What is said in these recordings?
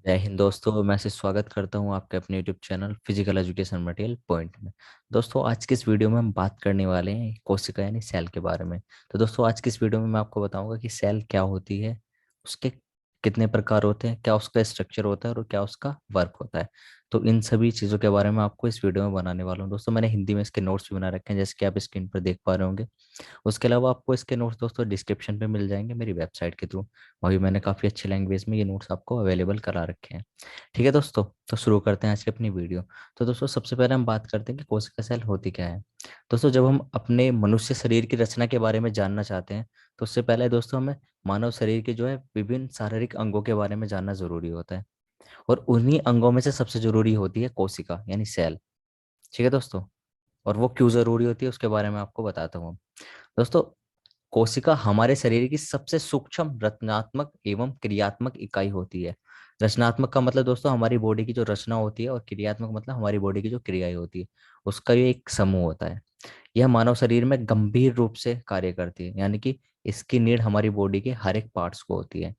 जय हिंद दोस्तों, मैं से स्वागत करता हूं आपके अपने YouTube channel physical education material point में। तो दोस्तों, आज की इस वीडियो में हम बात करने वाले हैं कोशिका यानी सेल के बारे में। तो दोस्तों, आज की इस वीडियो में मैं आपको बताऊंगा कि सेल क्या होती है, उसके कितने प्रकार होते हैं, क्या उसका स्ट्रक्चर होता है और क्या उसका वर्क होता है। तो इन सभी चीज़ों के बारे में आपको इस वीडियो में बनाने वाला हूँ। दोस्तों, मैंने हिंदी में इसके नोट्स भी बना रखे हैं, जैसे कि आप स्क्रीन पर देख पा रहे होंगे। उसके अलावा आपको इसके नोट्स दोस्तों डिस्क्रिप्शन पे मिल जाएंगे मेरी वेबसाइट के थ्रू। वहीं मैंने काफ़ी अच्छी लैंग्वेज में ये नोट्स आपको अवेलेबल करा रखे हैं। ठीक है दोस्तों, तो शुरू करते हैं आज की अपनी वीडियो। तो दोस्तों, सबसे पहले हम बात करते हैं कि कोशिका सेल होती क्या है। दोस्तों, जब हम अपने मनुष्य शरीर की रचना के बारे में जानना चाहते हैं, तो उससे पहले दोस्तों हमें मानव शरीर के जो है विभिन्न शारीरिक अंगों के बारे में जानना जरूरी होता है। और उन्हीं अंगों में से सबसे जरूरी होती है कोशिका यानी सेल। ठीक है दोस्तों, और वो क्यों जरूरी होती है उसके बारे में आपको बताता हूँ। दोस्तों, कोशिका हमारे शरीर की सबसे सूक्ष्म रचनात्मक एवं क्रियात्मक इकाई होती है। रचनात्मक का मतलब दोस्तों हमारी बॉडी की जो रचना होती है, और क्रियात्मक मतलब हमारी बॉडी की जो क्रियाएं होती है, उसका ये एक समूह होता है। यह मानव शरीर में गंभीर रूप से कार्य करती है, यानी कि इसकी नीड हमारी बॉडी के हर एक पार्ट्स को होती है।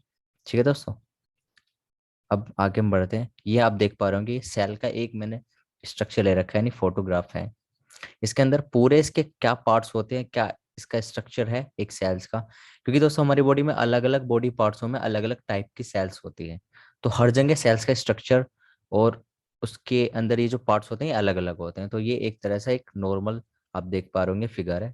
ठीक है दोस्तों, अब आगे हम बढ़ते हैं। ये आप देख पा रहे होंगे, सेल का एक मैंने स्ट्रक्चर ले रखा है, यानी फोटोग्राफ है। इसके अंदर पूरे इसके क्या पार्ट्स होते हैं, क्या इसका स्ट्रक्चर है एक सेल्स का। क्योंकि दोस्तों हमारी बॉडी में अलग अलग बॉडी पार्ट्सों में अलग अलग टाइप की सेल्स होती है। तो हर जगह सेल्स का स्ट्रक्चर और उसके अंदर ये जो पार्ट्स होते हैं अलग अलग होते हैं। तो ये एक तरह से एक नॉर्मल आप देख पा रहे होंगे फिगर है।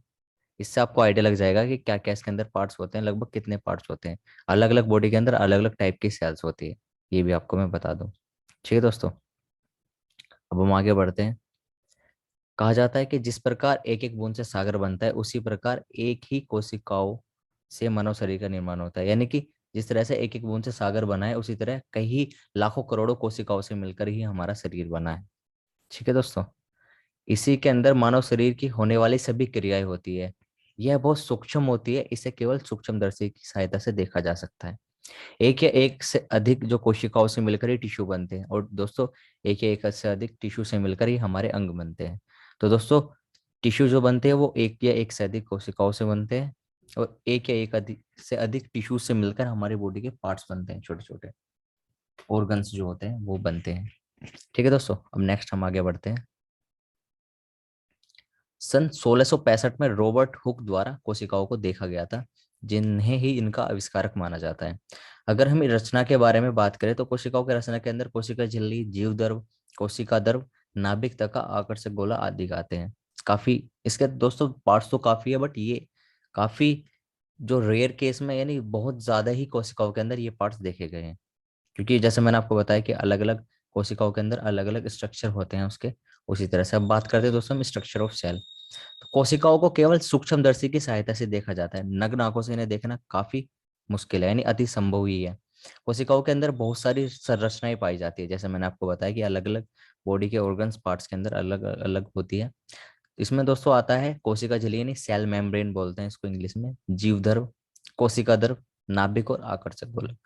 इससे आपको आइडिया लग जाएगा कि क्या क्या इसके अंदर पार्ट्स होते हैं, लगभग कितने पार्ट्स होते हैं। अलग अलग बॉडी के अंदर अलग अलग टाइप की सेल्स होती है, ये भी आपको मैं बता दूं। ठीक है दोस्तों, अब हम आगे बढ़ते हैं। कहा जाता है कि जिस प्रकार एक एक बूंद से सागर बनता है, उसी प्रकार एक ही कोशिकाओं से मानव शरीर का निर्माण होता है। यानी कि जिस तरह से एक एक बूंद से सागर बना है, उसी तरह कई लाखों करोड़ों कोशिकाओं से मिलकर ही हमारा शरीर बना है। ठीक है दोस्तों, इसी के अंदर मानव शरीर की होने वाली सभी क्रियाएं होती है। यह बहुत सूक्ष्म होती है, इसे केवल सूक्ष्मदर्शी की सहायता से देखा जा सकता है। एक या एक से अधिक जो कोशिकाओं से मिलकर ही टिश्यू बनते हैं, और दोस्तों एक या एक से अधिक टिश्यू से मिलकर ही हमारे अंग बनते हैं। तो दोस्तों, टिश्यू जो बनते हैं वो एक या एक से अधिक कोशिकाओं से बनते हैं, और एक या एक अधिक से अधिक टिश्यू से मिलकर हमारी बॉडी के पार्ट्स बनते हैं, छोटे छोटे ऑर्गन्स जो होते हैं वो बनते हैं। ठीक है दोस्तों, अब नेक्स्ट हम आगे बढ़ते हैं। सन 1665 में रॉबर्ट हुक द्वारा कोशिकाओं को देखा गया था, जिन्हें ही इनका आविष्कारक माना जाता है। अगर हम रचना के बारे में बात करें, तो कोशिकाओं की रचना के अंदर कोशिका झिल्ली, जीव द्रव, कोशिका द्रव, नाभिक तक आकर्षक गोला आदि आते हैं। काफी इसके दोस्तों पार्ट्स तो काफी है, बट ये काफी जो रेयर केस में, यानी बहुत ज्यादा ही कोशिकाओं के अंदर ये पार्ट्स देखे गए हैं। क्योंकि जैसे मैंने आपको बताया कि अलग अलग कोशिकाओं के अंदर अलग अलग स्ट्रक्चर होते हैं उसके। उसी तरह से अब बात करते हैं दोस्तों हम स्ट्रक्चर ऑफ सेल। तो कोशिकाओं को केवल सूक्ष्मदर्शी की सहायता से देखा जाता है, नग्न आंखों से इन्हें देखना काफी मुश्किल है, यानी अति संभव ही है। कोशिकाओं के अंदर बहुत सारी संरचनाएं पाई जाती है, जैसे मैंने आपको बताया कि अलग अलग बॉडी के ऑर्गन्स पार्ट्स के अंदर अलग अलग होती है। इसमें दोस्तों आता है कोशिका झिल्ली, यानी सेल मेम्ब्रेन बोलते हैं इसको इंग्लिश में, जीवधर्व, कोशिका द्रव, नाभिक और आकर्षक गोलक।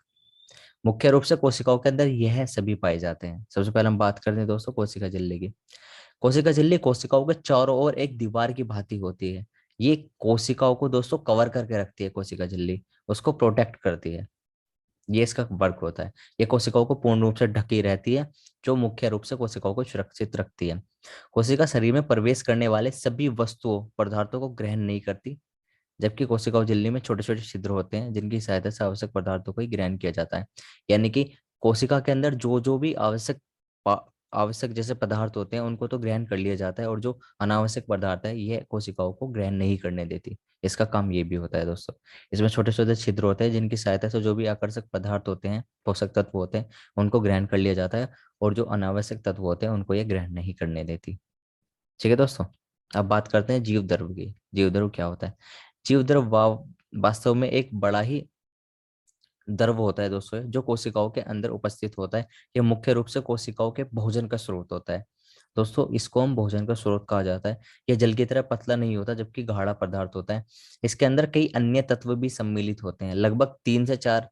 मुख्य रूप से कोशिकाओं के अंदर यह सभी पाए जाते हैं। सबसे पहले हम बात करते हैं दोस्तों कोशिका झिल्ली की। कोशिका झिल्ली कोशिकाओं के चारों ओर एक दीवार की भांति होती है। ये कोशिकाओं को दोस्तों कवर करके रखती है, कोशिका झिल्ली उसको प्रोटेक्ट करती है। ये इसका वर्क होता है। ये कोशिकाओं को पूर्ण रूप से ढकी रहती है, जो मुख्य रूप से कोशिकाओं को सुरक्षित रखती है। कोशिका शरीर में प्रवेश करने वाले सभी वस्तुओं पदार्थों को ग्रहण नहीं करती, जबकि कोशिकाओं झिल्ली में छोटे छोटे छिद्र होते हैं, जिनकी सहायता से आवश्यक पदार्थों को ही ग्रहण किया जाता है। यानी कि कोशिका के अंदर जो जो भी आवश्यक जैसे पदार्थ होते हैं, उनको तो ग्रहण कर लिया जाता है, और जो अनावश्यक पदार्थ है यह कोशिकाओं को ग्रहण नहीं करने देती। इसका काम ये भी होता है दोस्तों। इसमें छोटे छोटे छिद्र होते हैं, जिनकी सहायता से जो भी आकर्षक पदार्थ होते हैं, पोषक तत्व होते हैं, उनको ग्रहण कर लिया जाता है, और जो अनावश्यक तत्व होते हैं उनको ये ग्रहण नहीं करने देती। ठीक है दोस्तों, अब बात करते हैं जीव द्रव्य की। जीव द्रव्य क्या होता है? जीव द्रव्य वास्तव में एक बड़ा ही द्रव होता है दोस्तों, जो कोशिकाओं के अंदर उपस्थित होता है। यह मुख्य रूप से कोशिकाओं के भोजन का स्रोत होता है। दोस्तों, इसको हम भोजन का स्रोत कहा जाता है। यह जल की तरह पतला नहीं होता, जबकि गाढ़ा पदार्थ होता है। इसके अंदर कई अन्य तत्व भी सम्मिलित होते हैं। लगभग 3 से 4,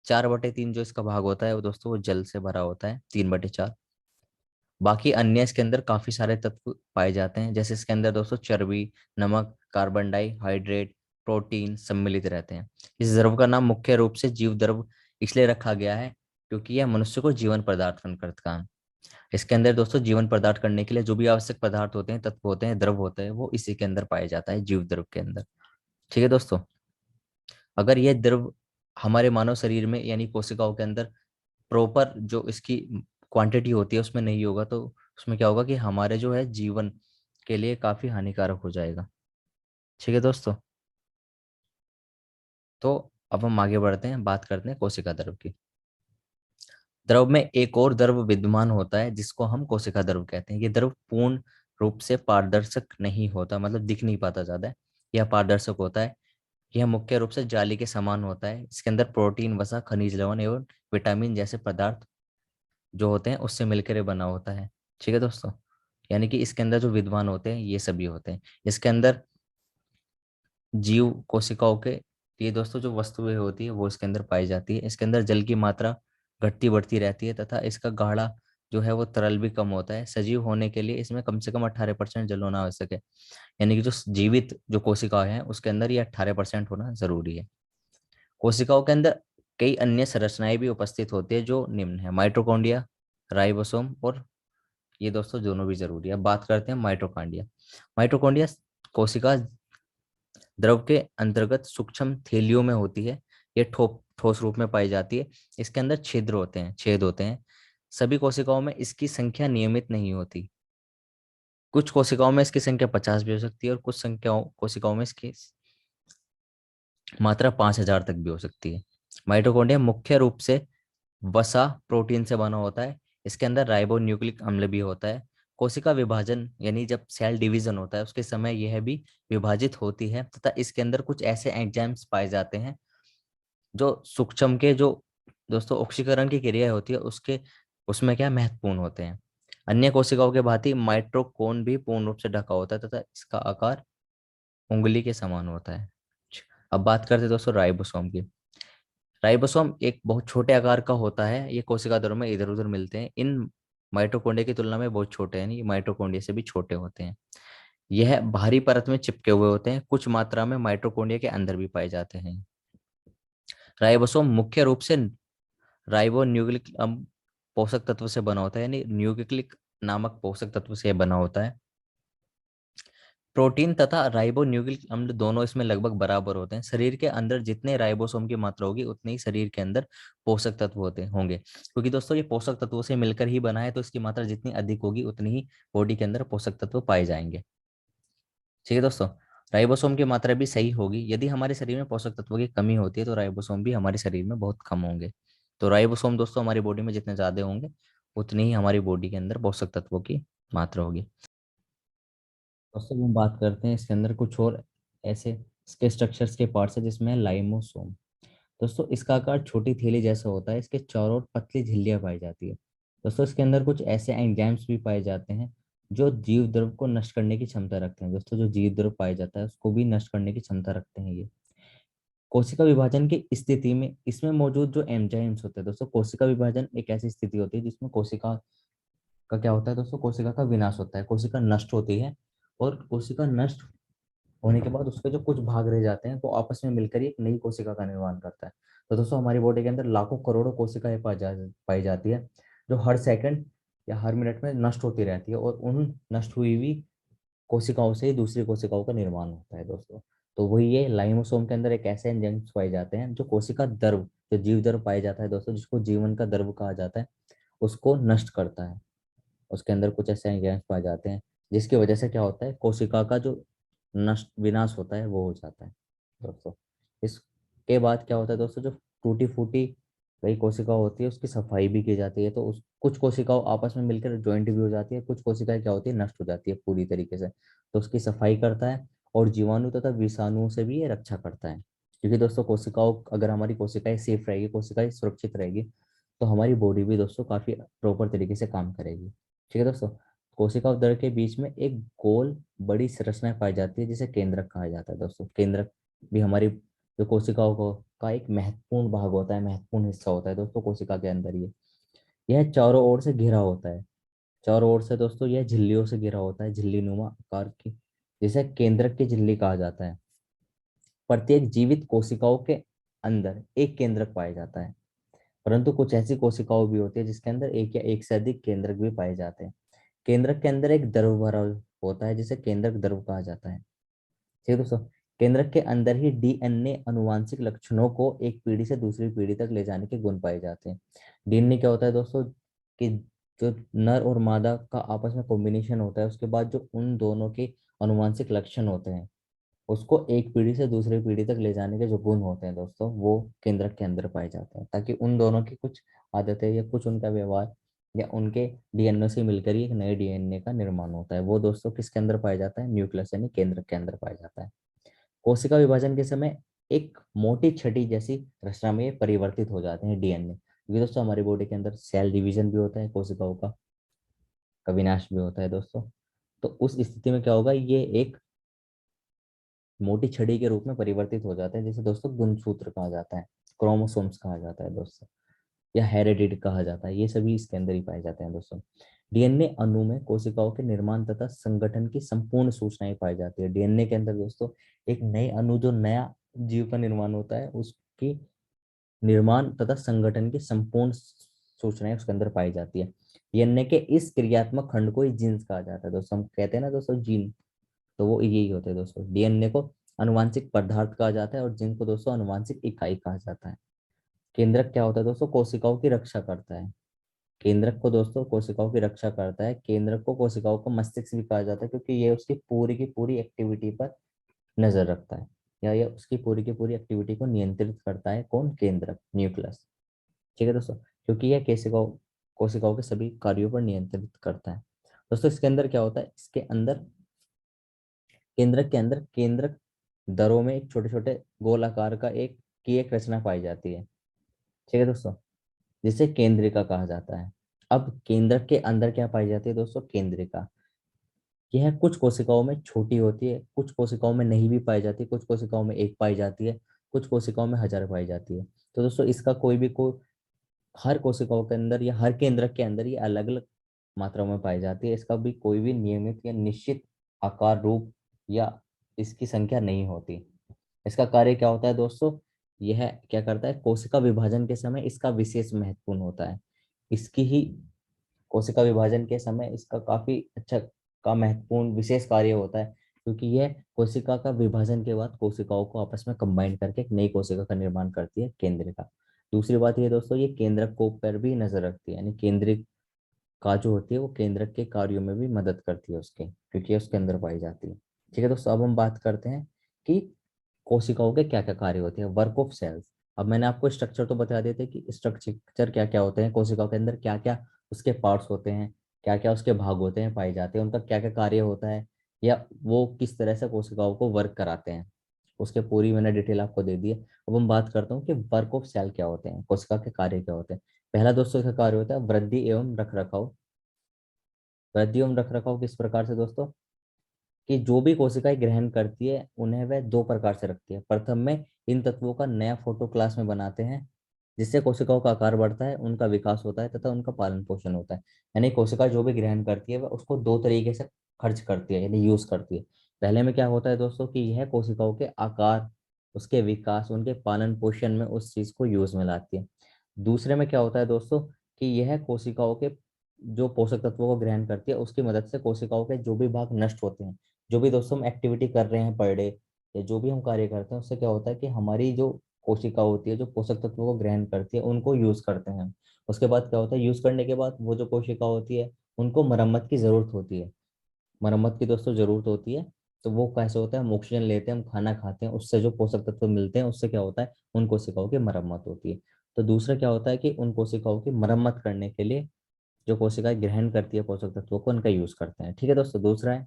4/3 जो इसका भाग होता है वो दोस्तों वो जल से भरा होता है, 3/4। बाकी अन्य इसके अंदर काफी सारे तत्व पाए जाते हैं, जैसे इसके अंदर दोस्तों चर्बी, नमक, कार्बन डाइहाइड्रेट, प्रोटीन सम्मिलित रहते हैं। इस द्रव का नाम मुख्य रूप से जीव द्रव इसलिए रखा गया है क्योंकि यह मनुष्य को जीवन प्रदान करता है। इसके अंदर दोस्तों जीवन प्रदान करने के लिए जो भी आवश्यक पदार्थ होते हैं, तत्व होते हैं, द्रव होते हैं, वो इसी के अंदर पाया जाता है, जीव द्रव के अंदर। ठीक है दोस्तों। अगर यह द्रव हमारे मानव शरीर में यानी कोशिकाओं के अंदर प्रॉपर जो इसकी क्वांटिटी होती है उसमें नहीं होगा, तो उसमें क्या होगा कि हमारे जो है जीवन के लिए काफी हानिकारक हो जाएगा। ठीक है दोस्तों। तो अब हम आगे बढ़ते हैं, बात करते हैं कोशिका द्रव की। द्रव में एक और द्रव विद्यमान होता है जिसको हम कोशिका द्रव कहते हैं। ये द्रव पूर्ण रूप से पारदर्शक नहीं होता, मतलब दिख नहीं पाता ज्यादा है। यह पारदर्शक होता है। यह मुख्य रूप से जाली के समान होता है। इसके अंदर प्रोटीन, वसा, खनिज लवण एवं विटामिन जैसे पदार्थ जो होते हैं उससे मिलकर ये बना होता है। ठीक है दोस्तों। यानी कि इसके अंदर जो विद्वान होते हैं ये सभी होते हैं। इसके अंदर जीव कोशिकाओं के ये दोस्तों जो वस्तुएं होती है वो इसके अंदर पाई जाती है। इसके अंदर जल की मात्रा घटती बढ़ती रहती है तथा इसका गाढ़ा जो है वो तरल भी कम होता है। सजीव होने के लिए इसमें कम से कम 18% जल होना आवश्यक है। यानी कि जो जीवित जो कोशिका है उसके अंदर ये 18% होना जरूरी है। कोशिकाओं के अंदर कई अन्य संरचनाएं भी उपस्थित होती है जो निम्न है: माइटोकॉन्ड्रिया, राइबोसोम, और ये दोस्तों दोनों भी जरूरी है। अब बात करते हैं माइटोकॉन्ड्रिया। माइटोकॉन्ड्रिया कोशिका द्रव के अंतर्गत सूक्ष्म थैलियों में होती है। ये ठोस रूप में पाई जाती है। इसके अंदर छिद्र होते हैं, छेद होते हैं। सभी कोशिकाओं में इसकी संख्या नियमित नहीं होती। कुछ कोशिकाओं में इसकी संख्या 50 भी हो सकती है और कुछ संख्याओं कोशिकाओं में इसकी मात्रा 5,000 तक भी हो सकती है। माइटोकॉन्ड्रिया मुख्य रूप से वसा प्रोटीन से बना होता है। इसके अंदर राइबो न्यूक्लिक अम्ल भी होता है। कोशिका विभाजन यानी जब सेल डिवीजन होता है उसके समय यह भी विभाजित होती है तथा इसके अंदर कुछ ऐसे एंजाइम्स पाए जाते हैं जो सूक्ष्म के जो दोस्तों ऑक्सीकरण की क्रिया होती है उसके उसमें क्या महत्वपूर्ण होते हैं। अन्य कोशिकाओं के भांति माइट्रोकोन भी पूर्ण रूप से ढका होता है तथा इसका आकार उंगली के समान होता है। अब बात करते हैं दोस्तों राइबोसोम की। राइबोसोम एक बहुत छोटे आकार का होता है। ये कोशिका द्रव में इधर उधर मिलते हैं। इन माइटोकॉन्ड्रिया की तुलना में बहुत छोटे हैं, ये माइटोकॉन्ड्रिया से भी छोटे होते हैं। यह बाहरी परत में चिपके हुए होते हैं। कुछ मात्रा में माइटोकॉन्ड्रिया के अंदर भी पाए जाते हैं। राइबोसोम मुख्य रूप से राइबो न्यूक्लिक पोषक तत्व से बना होता है, यानी न्यूक्लिक नामक पोषक तत्व से बना होता है। प्रोटीन तथा राइबो न्यूक्लिक अम्ल दोनों इसमें लगभग बराबर होते हैं। शरीर के अंदर जितने राइबोसोम की मात्रा होगी उतने ही शरीर के अंदर पोषक तत्व होते होंगे, क्योंकि दोस्तों ये पोषक तत्वों से मिलकर ही बना है, तो इसकी मात्रा जितनी अधिक होगी उतनी ही बॉडी के अंदर पोषक तत्व पाए जाएंगे। ठीक है दोस्तों। राइबोसोम की मात्रा भी सही होगी। यदि हमारे शरीर में पोषक तत्वों की कमी होती है तो राइबोसोम भी हमारे शरीर में बहुत कम होंगे। तो राइबोसोम दोस्तों हमारी बॉडी में जितने ज्यादा होंगे उतनी ही हमारी बॉडी के अंदर पोषक तत्वों की मात्रा होगी। दोस्तों हम बात करते हैं इसके अंदर कुछ और ऐसे इसके स्ट्रक्चर्स के पार्ट्स है जिसमें लाइमोसोम। दोस्तों इसका आकार छोटी थैली जैसा होता है। इसके चारों ओर पतली झिल्लियां पाई जाती है। दोस्तों इसके अंदर कुछ ऐसे एंजाइम्स भी पाए जाते हैं जो जीव द्रव को नष्ट करने की क्षमता रखते हैं। दोस्तों जो जीव द्रव पाया जाता है उसको भी नष्ट करने की क्षमता रखते हैं ये। कोशिका विभाजन की स्थिति में इसमें मौजूद जो एंजाइम्स होते हैं, दोस्तों कोशिका विभाजन एक ऐसी स्थिति होती है जिसमें कोशिका का क्या होता है दोस्तों, कोशिका का विनाश होता है, कोशिका नष्ट होती है। और कोशिका नष्ट होने के बाद उसके जो कुछ भाग रह जाते हैं वो आपस में मिलकर ही एक नई कोशिका का निर्माण करता है। तो दोस्तों हमारी बॉडी के अंदर लाखों करोड़ों कोशिकाएं पाई जाती है जो हर सेकंड या हर मिनट में नष्ट होती रहती है, और उन नष्ट हुई हुई कोशिकाओं से ही दूसरी कोशिकाओं का निर्माण होता है दोस्तों। तो वही ये लाइमोसोम के अंदर एक ऐसे एंजाइम्स पाए जाते हैं जो कोशिका द्रव, जो जीव द्रव पाया जाता है दोस्तों, जिसको जीवन का द्रव कहा जाता है, उसको नष्ट करता है। उसके अंदर कुछ ऐसे एंजाइम्स पाए जाते हैं जिसकी वजह से क्या होता है, कोशिका का जो नष्ट विनाश होता है वो हो जाता है दोस्तों। इसके बाद क्या होता है दोस्तों, जो टूटी फूटी कई कोशिका होती है उसकी सफाई भी की जाती है। तो उस कुछ कोशिकाओं आपस में मिलकर ज्वाइंट भी हो जाती है, कुछ कोशिकाएं क्या होती है नष्ट हो जाती है पूरी तरीके से। तो उसकी सफाई करता है और जीवाणु तथा विषाणुओं से भी ये रक्षा करता है। क्योंकि दोस्तों कोशिकाओं, अगर हमारी कोशिकाएं सेफ रहेगी, कोशिकाएं सुरक्षित रहेगी, तो हमारी बॉडी भी दोस्तों काफी प्रॉपर तरीके से काम करेगी। ठीक है दोस्तों। कोशिका और दर के बीच में एक गोल बड़ी संरचना पाई जाती है जिसे केंद्रक कहा जाता है दोस्तों। केंद्रक भी हमारी जो कोशिकाओं को का एक महत्वपूर्ण भाग होता है, महत्वपूर्ण हिस्सा होता है दोस्तों कोशिका के अंदर। ये यह चारों ओर से घिरा होता है। चारों ओर से दोस्तों यह झिल्लियों से घिरा होता है, झिल्ली नुमा आकार की, जिसे केंद्रक की झिल्ली कहा जाता है। प्रत्येक जीवित कोशिकाओं के अंदर एक केंद्रक पाया जाता है। परंतु कुछ ऐसी कोशिकाओं भी होती है जिसके अंदर एक या एक से अधिक केंद्रक भी पाए जाते हैं। केंद्रक के अंदर एक द्रव भरा होता है जिसे केंद्रक द्रव कहा जाता है। ठीक है दोस्तों। केंद्रक के अंदर ही डीएनए अनुवांशिक लक्षणों को एक पीढ़ी से दूसरी पीढ़ी तक ले जाने के गुण पाए जाते हैं। डीएनए क्या होता है दोस्तों कि जो नर और मादा का आपस में कॉम्बिनेशन होता है, उसके बाद जो उन दोनों के अनुवांशिक लक्षण होते हैं उसको एक पीढ़ी से दूसरी पीढ़ी तक ले जाने के जो गुण होते हैं दोस्तों, वो केंद्रक के अंदर पाए जाते हैं, ताकि उन दोनों की कुछ आदतें या कुछ उनका व्यवहार या उनके डीएनए से मिलकर ही एक नए डीएनए का निर्माण होता है। वो दोस्तों किसके अंदर पाया जाता है? न्यूक्लियस यानी केंद्रक के अंदर पाया जाता है। कोशिका विभाजन के समय एक मोटी छड़ी जैसी रचना में ये परिवर्तित हो जाते हैं डीएनए, क्योंकि दोस्तों हमारी बॉडी के अंदर सेल डिवीजन भी होता है, कोशिकाओं का विनाश भी होता है दोस्तों। तो उस स्थिति में क्या होगा, ये एक मोटी छड़ी के रूप में परिवर्तित हो जाते हैं, जिसे दोस्तों गुणसूत्र कहा जाता है, क्रोमोसोम्स कहा जाता है दोस्तों, या हेरिडिटी कहा जाता है। ये सभी इसके अंदर ही पाए जाते हैं दोस्तों। डीएनए अणु में कोशिकाओं के निर्माण तथा संगठन की संपूर्ण सूचनाएं पाई जाती है। डीएनए के अंदर दोस्तों एक नए अणु, जो नया जीव का निर्माण होता है, उसकी निर्माण तथा संगठन की संपूर्ण सूचनाएं उसके अंदर पाई जाती है। डीएनए के इस क्रियात्मक खंड को ही जीन्स कहा जाता है दोस्तों। हम कहते हैं ना दोस्तों जीन, तो वो यही होते हैं दोस्तों। डीएनए को अनुवांशिक पदार्थ कहा जाता है और जीन को दोस्तों अनुवांशिक इकाई कहा जाता है। केंद्रक क्या होता है दोस्तों? कोशिकाओं की रक्षा करता है। केंद्रक को दोस्तों कोशिकाओं की रक्षा करता है। केंद्रक को कोशिकाओं का मस्तिष्क भी कहा जाता है, क्योंकि ये उसकी पूरी की पूरी एक्टिविटी पर नजर रखता है, या ये उसकी पूरी की पूरी एक्टिविटी को नियंत्रित करता है। कौन? केंद्रक, न्यूक्लियस। ठीक है दोस्तों, क्योंकि यह कोशिकाओं कोशिकाओं के सभी कार्यों पर नियंत्रित करता है। दोस्तों इसके अंदर क्या होता है? इसके अंदर केंद्रक के अंदर केंद्रक दरों में एक छोटे छोटे गोल आकार का एक रचना पाई जाती है। ठीक है दोस्तों, जिसे केंद्रिका कहा जाता है। अब केंद्रक के अंदर क्या पाई जाती है दोस्तों? केंद्रिका। यह कुछ कोशिकाओं में छोटी होती है, कुछ कोशिकाओं में नहीं भी पाई जाती, कुछ कोशिकाओं में एक पाई जाती है, कुछ कोशिकाओं में हजार पाई जाती है। तो दोस्तों इसका कोई हर कोशिकाओं के अंदर या हर केंद्रक के अंदर ये अलग अलग मात्रा में पाई जाती है। इसका भी कोई भी नियमित या निश्चित आकार, रूप या इसकी संख्या नहीं होती। इसका कार्य क्या होता है दोस्तों? यह क्या करता है? कोशिका विभाजन के समय इसका विशेष महत्वपूर्ण होता है। इसकी ही कोशिका विभाजन के समय इसका काफी अच्छा का महत्वपूर्ण विशेष कार्य होता है, क्योंकि यह कोशिका का विभाजन के बाद कोशिकाओं को आपस में कंबाइन करके एक नई कोशिका का निर्माण करती है, केंद्रिका। दूसरी बात ये दोस्तों, ये केंद्रक को पर भी नजर रखती है, यानी केंद्रिक का जो होती है वो केंद्रक के कार्यों में भी मदद करती है उसके, क्योंकि ये उसके अंदर पाई जाती है। ठीक है दोस्तों, अब हम बात करते हैं कि कोशिकाओं के क्या क्या कार्य होते हैं, वर्क ऑफ सेल्स। अब मैंने आपको स्ट्रक्चर तो बता दिए थे कि स्ट्रक्चर क्या क्या होते हैं, कोशिकाओं के अंदर क्या क्या उसके पार्ट्स होते हैं, क्या क्या उसके भाग होते हैं, पाए जाते हैं, उनका क्या क्या कार्य होता है, या वो किस तरह से कोशिकाओं को वर्क कराते हैं, उसके पूरी मैंने डिटेल आपको दे दी है। अब हम बात करता हूँ कि वर्क ऑफ सेल क्या होते हैं, कोशिका के कार्य क्या होते हैं। पहला दोस्तों इसका कार्य होता है वृद्धि एवं रख रखाव। वृद्धि एवं रख रखाव किस प्रकार से दोस्तों? कि जो भी कोशिकाएं ग्रहण करती है उन्हें वह दो प्रकार से रखती है। प्रथम में इन तत्वों का नया फोटो क्लास में बनाते हैं, जिससे कोशिकाओं का आकार बढ़ता है, उनका विकास होता है तथा उनका पालन पोषण होता है। यानी कोशिका जो भी ग्रहण करती है वह उसको दो तरीके से खर्च करती है, यानी यूज करती है। पहले में क्या होता है दोस्तों कि यह कोशिकाओं के आकार, उसके विकास, उनके पालन पोषण में उस चीज को यूज में लाती है। दूसरे में क्या होता है दोस्तों कि यह कोशिकाओं के जो पोषक तत्वों को ग्रहण करती है उसकी मदद से कोशिकाओं के जो भी भाग नष्ट होते हैं, जो भी दोस्तों हम एक्टिविटी कर रहे हैं पर डे, या जो भी हम कार्य करते हैं, उससे क्या होता है कि हमारी जो कोशिका होती है जो पोषक तत्वों को ग्रहण करती है उनको यूज करते हैं। उसके बाद क्या होता है, यूज करने के बाद वो जो कोशिका होती है उनको मरम्मत की जरूरत होती है। मरम्मत की दोस्तों जरूरत होती है। तो वो कैसे होता है? हम ऑक्सीजन लेते हैं, हम खाना खाते हैं, उससे जो पोषक तत्व मिलते हैं उससे क्या होता है? उन कोशिकाओं की मरम्मत होती है। तो दूसरा क्या होता है कि उन कोशिकाओं की मरम्मत करने के लिए जो कोशिकाएं ग्रहण करती है पोषक तत्वों को, उनका यूज करते हैं। ठीक है दोस्तों, दूसरा है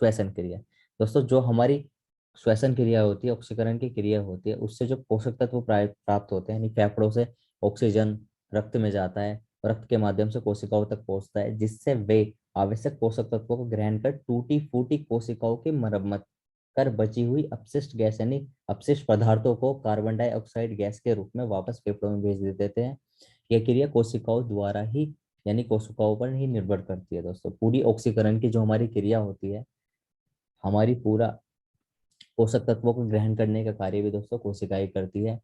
श्वसन क्रिया। दोस्तों जो हमारी श्वसन क्रिया होती है, ऑक्सीकरण की क्रिया होती है, उससे जो पोषक तत्व प्राप्त होते हैं, यानी फेफड़ों से ऑक्सीजन रक्त में जाता है, रक्त के माध्यम से कोशिकाओं तक पहुंचता है, जिससे वे आवश्यक पोषक तत्वों को ग्रहण कर टूटी फूटी कोशिकाओं की मरम्मत कर बची हुई अपशिष्ट गैस यानी अपशिष्ट पदार्थों को कार्बन डाइऑक्साइड गैस के रूप में वापस फेफड़ों में भेज देते हैं। यह क्रिया कोशिकाओं द्वारा ही, यानी कोशिकाओं पर ही निर्भर करती है दोस्तों। पूरी ऑक्सीकरण की जो हमारी क्रिया होती है, हमारी पूरा पोषक तत्वों को ग्रहण करने का कार्य भी दोस्तों कोशिकाएं करती है।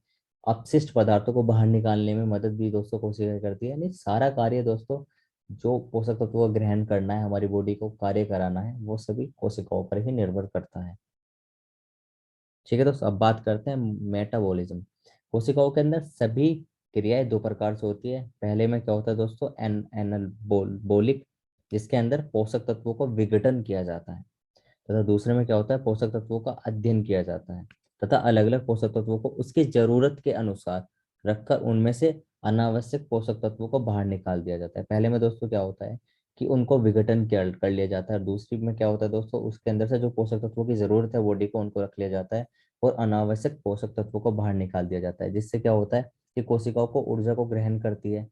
अपशिष्ट पदार्थों को बाहर निकालने में मदद भी दोस्तों कोशिकाएं करती है। यानी सारा कार्य दोस्तों, जो पोषक तत्वों को ग्रहण करना है, हमारी बॉडी को कार्य कराना है, वो सभी कोशिकाओं पर ही निर्भर करता है। ठीक है दोस्तों, अब बात करते हैं मेटाबॉलिज्म। कोशिकाओं के अंदर सभी क्रियाएं दो प्रकार से होती है। पहले में क्या होता है दोस्तों, एनाबोलिक, जिसके अंदर पोषक तत्वों को विघटन किया जाता है, तथा दूसरे में क्या होता है, पोषक तत्वों का अध्ययन किया जाता है, तथा अलग अलग पोषक तत्वों को उसकी जरूरत के अनुसार रखकर उनमें से अनावश्यक पोषक तत्वों को बाहर निकाल दिया जाता है। पहले में दोस्तों क्या होता है कि उनको विघटन कर लिया जाता है, और दूसरी में क्या होता है दोस्तों, उसके अंदर से जो पोषक तत्वों की जरूरत है बॉडी को, उनको रख लिया जाता है, और अनावश्यक पोषक तत्वों को बाहर निकाल दिया जाता है। जिससे क्या होता है कि कोशिकाओं को ऊर्जा को ग्रहण करती है,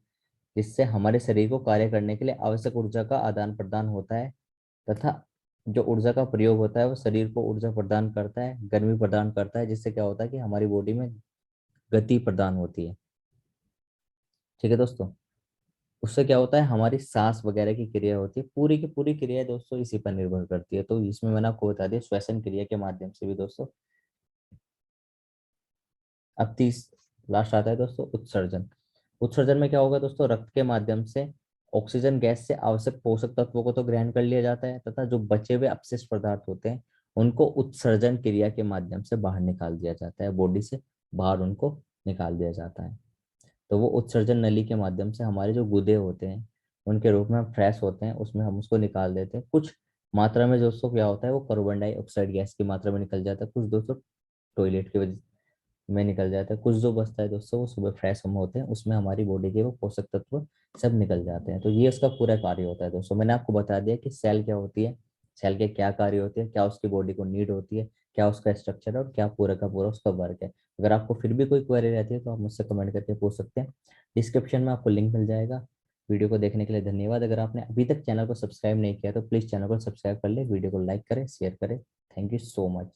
जिससे हमारे शरीर को कार्य करने के लिए आवश्यक ऊर्जा का आदान प्रदान होता है, तथा जो ऊर्जा का प्रयोग होता है वो शरीर को ऊर्जा प्रदान करता है, गर्मी प्रदान करता है, जिससे क्या होता है कि हमारी बॉडी में गति प्रदान होती है। ठीक है दोस्तों, उससे क्या होता है, हमारी सांस वगैरह की क्रिया होती है, पूरी की पूरी क्रिया दोस्तों इसी पर निर्भर करती है। तो इसमें मैंने आपको बता दिया श्वसन क्रिया के माध्यम से भी दोस्तों। अब तीस लास्ट आता है दोस्तों, उत्सर्जन। उत्सर्जन में क्या होगा दोस्तों, रक्त के माध्यम से ऑक्सीजन गैस से आवश्यक पोषक तत्वों को तो ग्रहण कर लिया जाता है, तथा जो बचे हुए अपशिष्ट पदार्थ होते हैं उनको उत्सर्जन क्रिया के माध्यम से बाहर निकाल दिया जाता है, बॉडी से बाहर उनको निकाल दिया जाता है। तो वो उत्सर्जन नली के माध्यम से हमारे जो गुदे होते हैं उनके रूप में हम फ्रेश होते हैं, उसमें हम उसको निकाल देते हैं। कुछ मात्रा में दोस्तों क्या होता है, वो कार्बन डाइऑक्साइड गैस की मात्रा में निकल जाता है, कुछ दोस्तों टॉयलेट की वजह में निकल जाता है, कुछ जो बचता है दोस्तों वो सुबह फ्रेश हम होते हैं, उसमें हमारी बॉडी के वो पोषक तत्व सब निकल जाते हैं। तो ये उसका पूरा कार्य होता है दोस्तों। मैंने आपको बता दिया कि सेल क्या होती है, सेल के क्या कार्य होते हैं, क्या उसकी बॉडी को नीड होती है, क्या उसका स्ट्रक्चर है, और क्या पूरा का पूरा उसका वर्क है। अगर आपको फिर भी कोई क्वेरी रहती है तो आप मुझसे कमेंट करके पूछ सकते हैं। डिस्क्रिप्शन में आपको लिंक मिल जाएगा। वीडियो को देखने के लिए धन्यवाद। अगर आपने अभी तक चैनल को सब्सक्राइब नहीं किया तो प्लीज़ चैनल को सब्सक्राइब कर ले, वीडियो को लाइक करें, शेयर करें। Thank you so much.